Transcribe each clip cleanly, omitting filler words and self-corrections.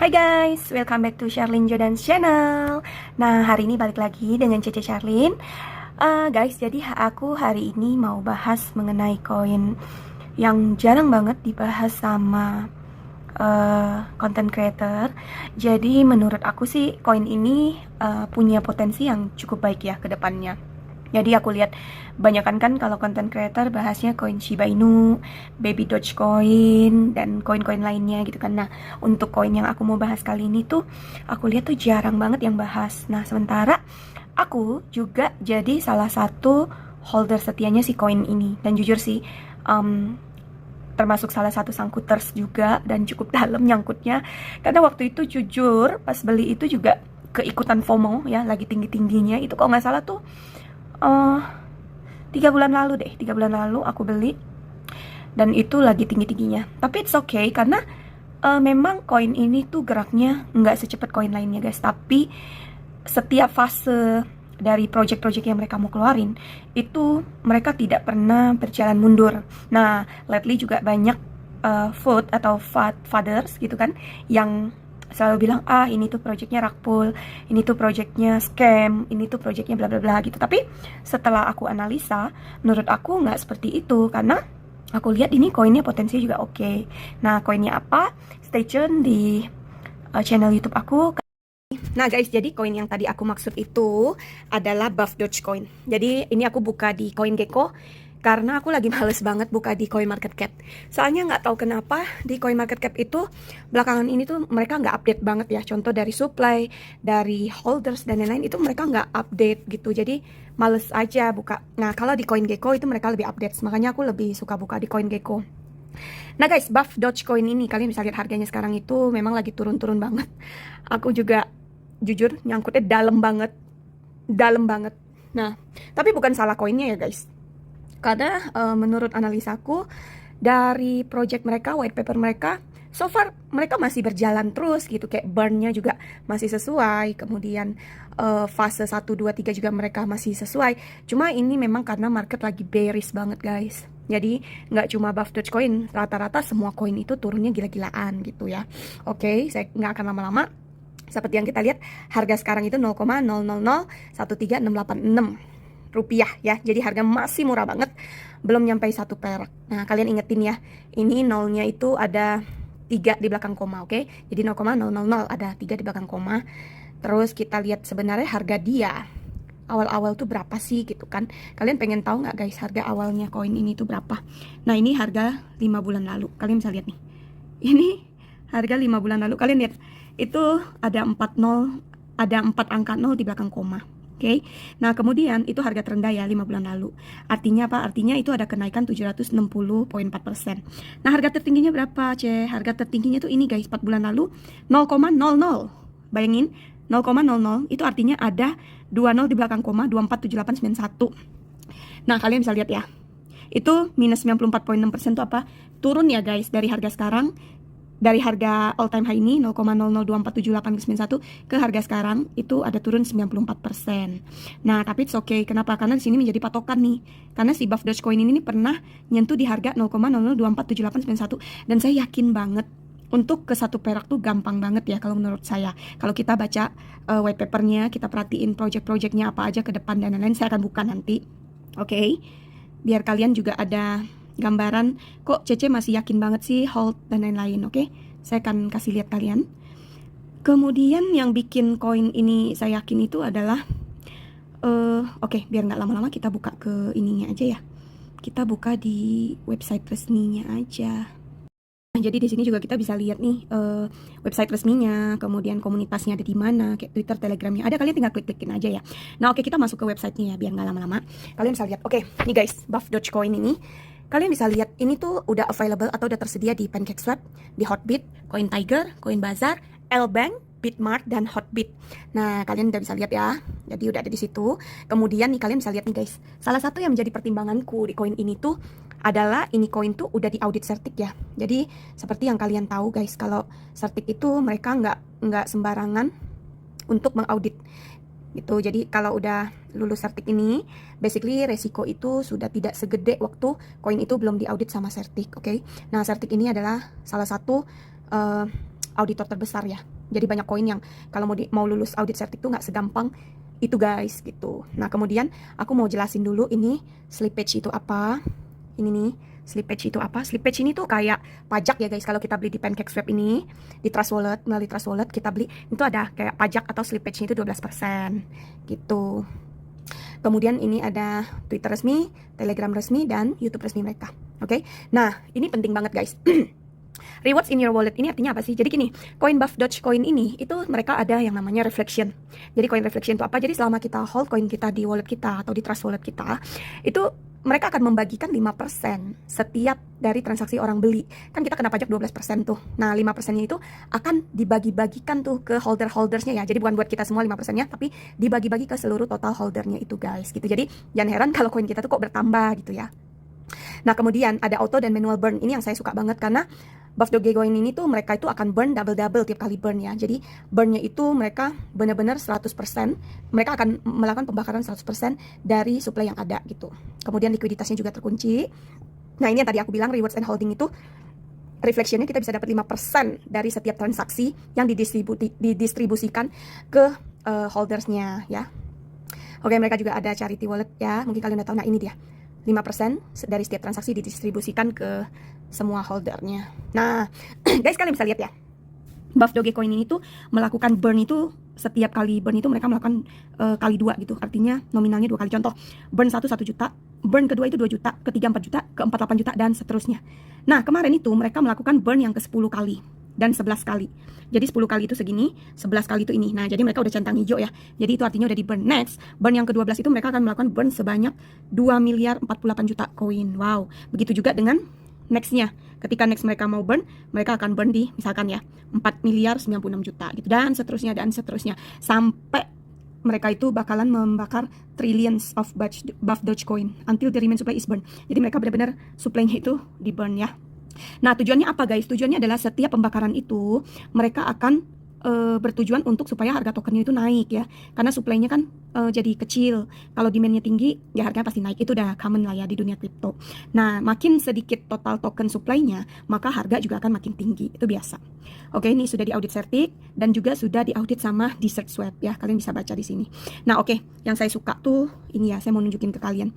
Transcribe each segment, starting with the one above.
Hai guys, welcome back to Charlene Jordan's channel. Nah, hari ini balik lagi dengan Cece Charlene. Guys, jadi aku hari ini mau bahas mengenai koin yang jarang banget dibahas sama content creator. Jadi menurut aku sih koin ini punya potensi yang cukup baik ya ke depannya. Jadi aku lihat banyakan kan kalau content creator bahasnya koin Shiba Inu, Baby Dogecoin, dan koin-koin lainnya gitu kan. Nah, untuk koin yang aku mau bahas kali ini tuh aku lihat tuh jarang banget yang bahas. Nah, sementara aku juga jadi salah satu holder setianya si koin ini. Dan jujur sih termasuk salah satu sangkuters juga dan cukup dalam nyangkutnya. Karena waktu itu jujur pas beli itu juga keikutan FOMO ya, lagi tinggi-tingginya. Itu kalau nggak salah tuh 3 bulan lalu deh, 3 bulan lalu aku beli dan itu lagi tinggi-tingginya. Tapi it's okay karena memang koin ini tuh geraknya nggak secepat koin lainnya guys. Tapi setiap fase dari project-project yang mereka mau keluarin itu mereka tidak pernah berjalan mundur. Nah, lately juga banyak vote atau fathers gitu kan yang selalu bilang ini tuh projectnya rakpul, ini tuh projectnya scam, ini tuh projectnya bla bla bla gitu. Tapi setelah aku analisa, menurut aku nggak seperti itu karena aku lihat ini koinnya potensinya juga oke. Nah, koinnya apa? Stay tune di channel YouTube aku. Nah guys, jadi koin yang tadi aku maksud itu adalah Buff Dogecoin. Jadi ini aku buka di CoinGecko karena aku lagi males banget buka di CoinMarketCap. Soalnya nggak tahu kenapa di CoinMarketCap itu belakangan ini tuh mereka nggak update banget ya. Contoh dari supply, dari holders dan lain-lain itu mereka nggak update gitu. Jadi males aja buka. Nah kalau di CoinGecko itu mereka lebih update. Makanya aku lebih suka buka di CoinGecko. Nah guys, Buff Dogecoin ini kalian bisa lihat harganya sekarang itu memang lagi turun-turun banget. Aku juga jujur nyangkutnya dalam banget, dalam banget. Nah, tapi bukan salah koinnya ya guys. Karena menurut analisaku dari project mereka, white paper mereka, so far mereka masih berjalan terus gitu, kayak burn-nya juga masih sesuai, kemudian fase 1, 2, 3 juga mereka masih sesuai. Cuma ini memang karena market lagi bearish banget guys. Jadi nggak cuma Buff Dogecoin, rata-rata semua koin itu turunnya gila-gilaan gitu ya. Oke, saya nggak akan lama-lama. Seperti yang kita lihat, harga sekarang itu 0,00013686 rupiah ya. Jadi harga masih murah banget, belum nyampe 1 perak. Nah, kalian ingetin ya, ini nolnya itu ada 3 di belakang koma, oke? Jadi 0,000 ada 3 di belakang koma. Terus kita lihat sebenarnya harga dia awal-awal tuh berapa sih gitu kan. Kalian pengen tahu nggak guys harga awalnya koin ini tuh berapa? Nah, ini harga 5 bulan lalu. Kalian bisa lihat nih. Ini harga 5 bulan lalu. Kalian lihat itu ada 4 angka 0 di belakang koma. Oke. Nah, kemudian itu harga terendah ya 5 bulan lalu. Artinya apa? Artinya itu ada kenaikan 760,4%. Nah, harga tertingginya berapa, C? Harga tertingginya tuh ini guys, 4 bulan lalu 0,00. Bayangin, 0,00 itu artinya ada 20 di belakang koma, 247891. Nah, kalian bisa lihat ya. Itu minus 94,6% itu apa? Turun ya guys dari harga sekarang. Dari harga all time high ini 0,00247891 ke harga sekarang itu ada turun 94%. Nah, tapi it's okay. Kenapa? Karena di sini menjadi patokan nih. Karena si Buff Dogecoin ini pernah nyentuh di harga 0,00247891 dan saya yakin banget untuk ke 1 perak tuh gampang banget ya kalau menurut saya. Kalau kita baca white papernya, kita perhatiin project-projectnya apa aja ke depan dan lain-lain, saya akan buka nanti. Oke. Biar kalian juga ada gambaran kok Cece masih yakin banget sih hold dan lain-lain. Oke, saya akan kasih lihat kalian. Kemudian yang bikin koin ini saya yakin itu adalah oke, biar nggak lama-lama kita buka ke ininya aja ya. Kita buka di website resminya aja. Nah, jadi di sini juga kita bisa lihat nih website resminya, kemudian komunitasnya ada di mana, kayak Twitter, Telegramnya ada. Kalian tinggal klik-klikin aja ya. Nah, oke, kita masuk ke websitenya ya biar nggak lama-lama. Kalian bisa lihat. Oke, nih guys, Buff Dogecoin ini. Kalian bisa lihat ini tuh udah available atau udah tersedia di PancakeSwap, di Hotbit, CoinTiger, Coinbazaar, Lbank, Bitmart, dan Hotbit. Nah, kalian udah bisa lihat ya. Jadi udah ada di situ. Kemudian nih kalian bisa lihat nih guys. Salah satu yang menjadi pertimbanganku di koin ini tuh adalah ini koin tuh udah di audit Certik ya. Jadi seperti yang kalian tahu guys, kalau Certik itu mereka nggak sembarangan untuk mengaudit gitu. Jadi kalau udah lulus Certik ini, basically resiko itu sudah tidak segede waktu koin itu belum diaudit sama Certik, oke? Nah, Certik ini adalah salah satu auditor terbesar ya. Jadi banyak koin yang kalau mau lulus audit sertif tuh nggak segampang itu guys gitu. Nah kemudian aku mau jelasin dulu ini slippage itu apa. Ini nih slippage itu apa. Slippage ini tuh kayak pajak ya guys. Kalau kita beli di PancakeSwap ini di Trust Wallet, melalui Trust Wallet kita beli itu ada kayak pajak atau slippage itu 12% gitu. Kemudian ini ada Twitter resmi, Telegram resmi, dan YouTube resmi mereka. Oke, nah ini penting banget guys. Rewards in your wallet ini artinya apa sih? Jadi gini, koin Buff Dogecoin ini itu mereka ada yang namanya reflection. Jadi koin reflection itu apa? Jadi selama kita hold koin kita di wallet kita atau di Trust Wallet kita, itu mereka akan membagikan 5% setiap dari transaksi orang beli. Kan kita kena pajak 12% tuh. Nah, 5%-nya itu akan dibagi-bagikan tuh ke holder-holdersnya ya. Jadi bukan buat kita semua 5%-nya, tapi dibagi-bagi ke seluruh total holdernya itu guys gitu. Jadi jangan heran kalau koin kita tuh kok bertambah gitu ya. Nah, kemudian ada auto dan manual burn. Ini yang saya suka banget karena Buff Dogecoin ini tuh mereka itu akan burn double-double tiap kali burn ya. Jadi burnnya itu mereka benar-benar 100%. Mereka akan melakukan pembakaran 100% dari supply yang ada gitu. Kemudian likuiditasnya juga terkunci. Nah, ini yang tadi aku bilang rewards and holding itu reflectionnya kita bisa dapat 5% dari setiap transaksi yang didistribusikan ke holdersnya ya. Oke, mereka juga ada charity wallet ya. Mungkin kalian udah tahu. Nah, ini dia. 5% dari setiap transaksi didistribusikan ke semua holdernya. Nah, guys kalian bisa lihat ya. Buff Dogecoin ini tuh melakukan burn itu setiap kali burn itu mereka melakukan kali 2 gitu. Artinya nominalnya 2 kali. Contoh, burn 1 juta, burn kedua itu 2 juta, ketiga 4 juta, keempat 8 juta dan seterusnya. Nah, kemarin itu mereka melakukan burn yang ke 10 kali dan 11 kali. Jadi 10 kali itu segini, 11 kali itu ini. Nah, jadi mereka udah centang hijau ya. Jadi itu artinya udah di burn. Next, burn yang ke-12 itu mereka akan melakukan burn sebanyak 2 miliar 48 juta koin. Wow. Begitu juga dengan nextnya. Ketika next mereka mau burn, mereka akan burn di misalkan ya 4 miliar 96 juta gitu. Dan seterusnya. Sampai mereka itu bakalan membakar trillions of Buff Dogecoin until the remaining supply is burn. Jadi mereka benar-benar supply-nya itu di burn ya. Nah, tujuannya apa guys? Tujuannya adalah setiap pembakaran itu mereka akan bertujuan untuk supaya harga tokennya itu naik ya. Karena supply-nya kan jadi kecil. Kalau demand-nya tinggi, ya harganya pasti naik. Itu udah common lah ya di dunia kripto. Nah, makin sedikit total token supply-nya, maka harga juga akan makin tinggi. Itu biasa. Oke, ini sudah diaudit Certik dan juga sudah diaudit sama Desert Swap ya. Kalian bisa baca di sini. Nah, oke, yang saya suka tuh ini ya, saya mau nunjukin ke kalian.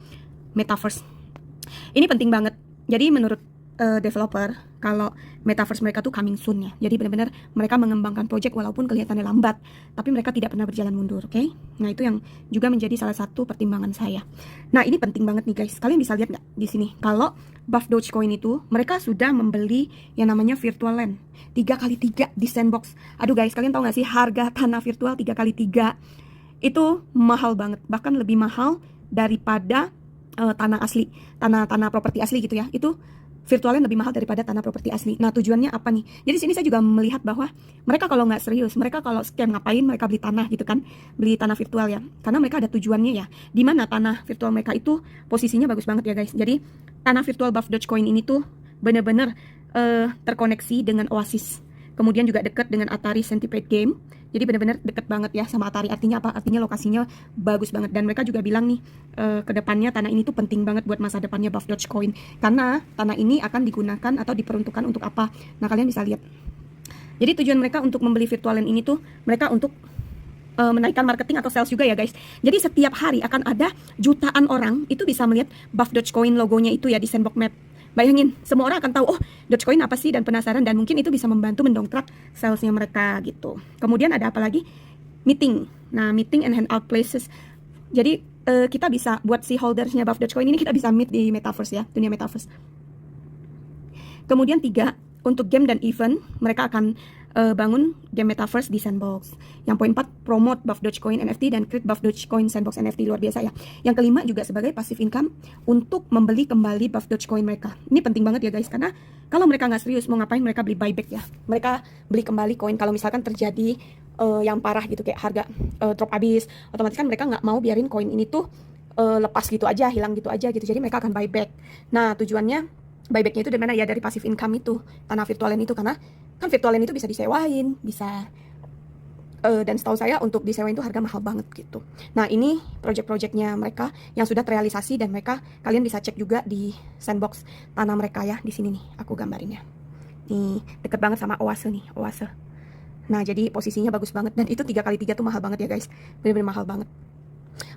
Metaverse. Ini penting banget. Jadi menurut developer, kalau metaverse mereka tuh coming soon ya. Jadi benar-benar mereka mengembangkan project walaupun kelihatannya lambat, tapi mereka tidak pernah berjalan mundur, oke? Nah, itu yang juga menjadi salah satu pertimbangan saya. Nah, ini penting banget nih guys. Kalian bisa lihat nggak di sini? Kalau Buff Dogecoin itu mereka sudah membeli yang namanya virtual land 3x3 di sandbox. Aduh guys, kalian tahu nggak sih harga tanah virtual 3x3 itu mahal banget, bahkan lebih mahal daripada tanah asli, tanah properti asli gitu ya. Itu virtualnya lebih mahal daripada tanah properti asli. Nah, tujuannya apa nih? Jadi sini saya juga melihat bahwa mereka kalau nggak serius, mereka kalau scam ngapain mereka beli tanah gitu kan, beli tanah virtual ya. Karena mereka ada tujuannya ya. Di mana tanah virtual mereka itu posisinya bagus banget ya guys. Jadi tanah virtual Buff Dogecoin ini tuh bener-bener terkoneksi dengan Oasis. Kemudian juga dekat dengan Atari Centipede Game. Jadi benar-benar deket banget ya sama Atari. Artinya apa? Artinya lokasinya bagus banget. Dan mereka juga bilang nih, ke depannya tanah ini tuh penting banget buat masa depannya Buff Dogecoin. Karena tanah ini akan digunakan atau diperuntukkan untuk apa? Nah, kalian bisa lihat. Jadi tujuan mereka untuk membeli virtual land ini tuh, mereka untuk menaikkan marketing atau sales juga ya guys. Jadi setiap hari akan ada jutaan orang itu bisa melihat Buff Dogecoin logonya itu ya di Sandbox Map. Bayangin, semua orang akan tahu, oh Dogecoin apa sih, dan penasaran, dan mungkin itu bisa membantu mendongkrak salesnya mereka gitu. Kemudian ada apa lagi? Meeting. Nah, meeting and hangout places. Jadi kita bisa buat si holdersnya Buff Dogecoin ini, kita bisa meet di metaverse ya, dunia metaverse. Kemudian 3, untuk game dan event, mereka akan bangun game metaverse di sandbox. Yang poin 4, promote Buff Dogecoin NFT dan create Buff Dogecoin sandbox NFT, luar biasa ya. Yang kelima juga sebagai passive income untuk membeli kembali Buff Dogecoin mereka. Ini penting banget ya guys, karena kalau mereka nggak serius mau ngapain, mereka beli buyback ya. Mereka beli kembali koin kalau misalkan terjadi yang parah gitu, kayak harga drop habis, otomatis kan mereka nggak mau biarin koin ini tuh lepas gitu aja, hilang gitu aja gitu. Jadi mereka akan buyback. Nah, tujuannya buybacknya itu dari mana ya? Dari passive income itu, tanah virtual itu, karena kan virtual land itu bisa disewain, bisa dan setahu saya untuk disewain itu harga mahal banget gitu. Nah, ini project-projectnya mereka yang sudah terrealisasi, dan mereka, kalian bisa cek juga di sandbox tanah mereka ya. Di sini nih aku gambarinnya. Nih, deket banget sama Oase nih, Oase. Nah, jadi posisinya bagus banget. Dan itu 3x3 tuh mahal banget ya guys. Bener-bener mahal banget.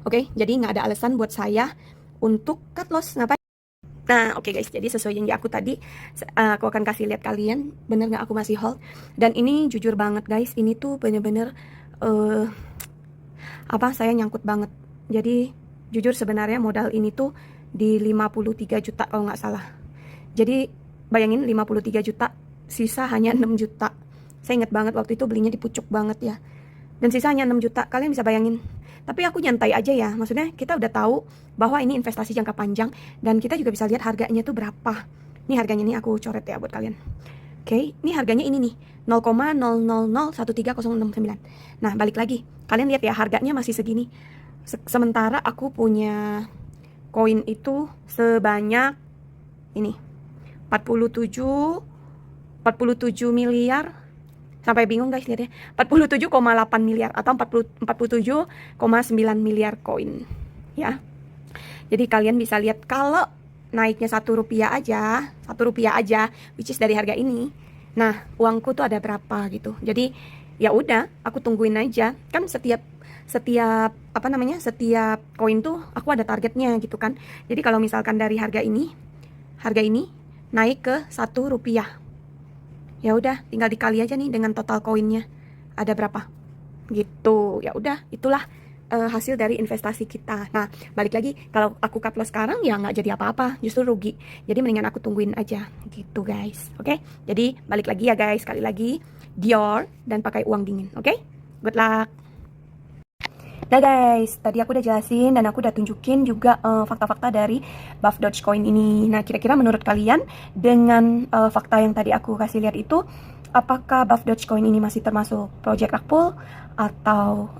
Oke, jadi nggak ada alasan buat saya untuk cut loss. Ngapain? Nah, oke guys, jadi sesuai janji aku tadi, aku akan kasih lihat kalian, bener nggak aku masih hold. Dan ini jujur banget guys, ini tuh bener-bener saya nyangkut banget. Jadi jujur sebenarnya modal ini tuh di 53 juta kalau nggak salah. Jadi bayangin 53 juta, sisa hanya 6 juta. Saya inget banget waktu itu belinya di pucuk banget ya. Dan sisa hanya 6 juta, kalian bisa bayangin. Tapi aku nyantai aja ya, maksudnya kita udah tahu bahwa ini investasi jangka panjang dan kita juga bisa lihat harganya tuh berapa. Ini harganya nih aku coret ya buat kalian. Oke, ini harganya ini nih 0,0001309. Nah, balik lagi. Kalian lihat ya harganya masih segini. Sementara aku punya koin itu sebanyak ini 47 miliar. Sampai bingung guys lihat ya, 47,8 miliar atau 47,9 miliar koin ya. Jadi kalian bisa lihat kalau naiknya 1 rupiah aja, which is dari harga ini. Nah, uangku tuh ada berapa gitu. Jadi ya udah, aku tungguin aja. Kan setiap setiap koin tuh aku ada targetnya gitu kan. Jadi kalau misalkan dari harga ini naik ke 1 rupiah, ya udah tinggal dikali aja nih dengan total koinnya ada berapa gitu. Ya udah, itulah hasil dari investasi kita. Nah, balik lagi, kalau aku cut loss sekarang ya nggak jadi apa-apa, justru rugi. Jadi mendingan aku tungguin aja gitu guys. Oke, jadi balik lagi ya guys, sekali lagi Dior dan pakai uang dingin. Oke, good luck. Nah guys, tadi aku udah jelasin dan aku udah tunjukin juga fakta-fakta dari Buff Dogecoin ini. Nah, kira-kira menurut kalian dengan fakta yang tadi aku kasih lihat itu, apakah Buff Dogecoin ini masih termasuk project rug pull atau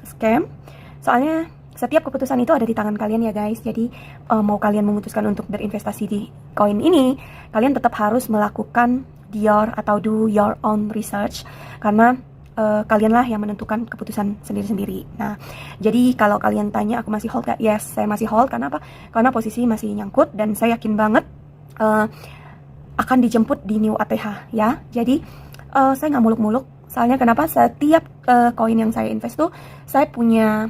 scam? Soalnya setiap keputusan itu ada di tangan kalian ya guys. Jadi mau kalian memutuskan untuk berinvestasi di koin ini, kalian tetap harus melakukan Dior atau do your own research, karena kalianlah yang menentukan keputusan sendiri-sendiri. Nah, jadi kalau kalian tanya aku masih hold gak? Yes, saya masih hold. Karena apa? Karena posisi masih nyangkut dan saya yakin banget akan dijemput di new ATH ya. Jadi saya nggak muluk-muluk. Soalnya kenapa? Setiap koin yang saya invest tuh saya punya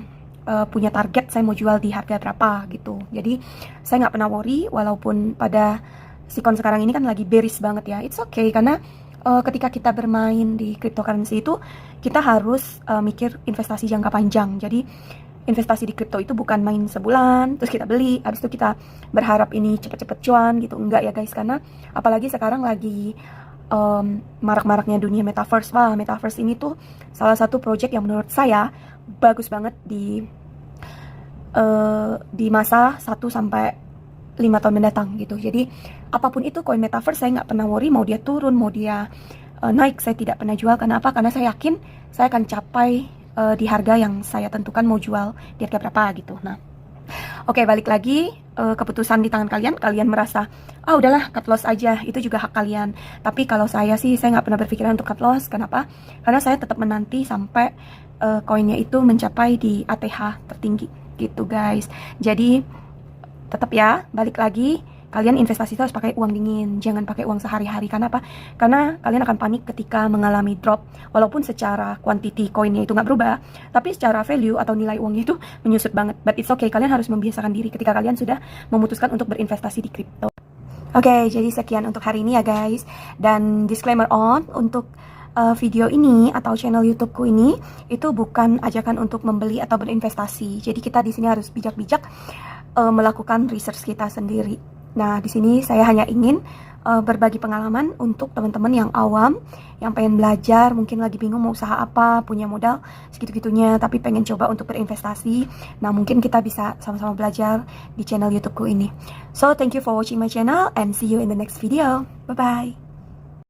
target, saya mau jual di harga berapa gitu. Jadi saya nggak pernah worry, walaupun pada sikon sekarang ini kan lagi bearish banget ya. It's okay, karena ketika kita bermain di cryptocurrency itu kita harus mikir investasi jangka panjang. Jadi investasi di kripto itu bukan main sebulan terus kita beli habis itu kita berharap ini cepet-cepet cuan gitu. Enggak ya guys, karena apalagi sekarang lagi marak-maraknya dunia metaverse. Wah, metaverse ini tuh salah satu project yang menurut saya bagus banget di masa 1 sampai 5 tahun mendatang gitu. Jadi apapun itu koin metaverse, saya nggak pernah worry mau dia turun, mau dia naik, saya tidak pernah jual. Karena apa? Karena saya yakin saya akan capai di harga yang saya tentukan mau jual di harga berapa gitu. Nah, oke, balik lagi, keputusan di tangan kalian. Kalian merasa udahlah cut loss aja, itu juga hak kalian. Tapi kalau saya sih, saya nggak pernah berpikiran untuk cut loss. Kenapa? Karena saya tetap menanti sampai koinnya itu mencapai di ATH tertinggi gitu guys. Jadi tetap ya, balik lagi, kalian investasi itu harus pakai uang dingin, jangan pakai uang sehari-hari. Karena apa? Karena kalian akan panik ketika mengalami drop. Walaupun secara quantity koinnya itu nggak berubah, tapi secara value atau nilai uangnya itu menyusut banget. But it's okay, kalian harus membiasakan diri ketika kalian sudah memutuskan untuk berinvestasi di kripto. Oke, jadi sekian untuk hari ini ya guys. Dan disclaimer untuk video ini atau channel YouTubeku ini itu bukan ajakan untuk membeli atau berinvestasi. Jadi kita di sini harus bijak-bijak melakukan research kita sendiri. Nah, di sini saya hanya ingin berbagi pengalaman untuk teman-teman yang awam, yang pengen belajar, mungkin lagi bingung mau usaha apa, punya modal segitu-gitunya, tapi pengen coba untuk berinvestasi. Nah, mungkin kita bisa sama-sama belajar di channel YouTubeku ini. So, thank you for watching my channel and see you in the next video. Bye-bye.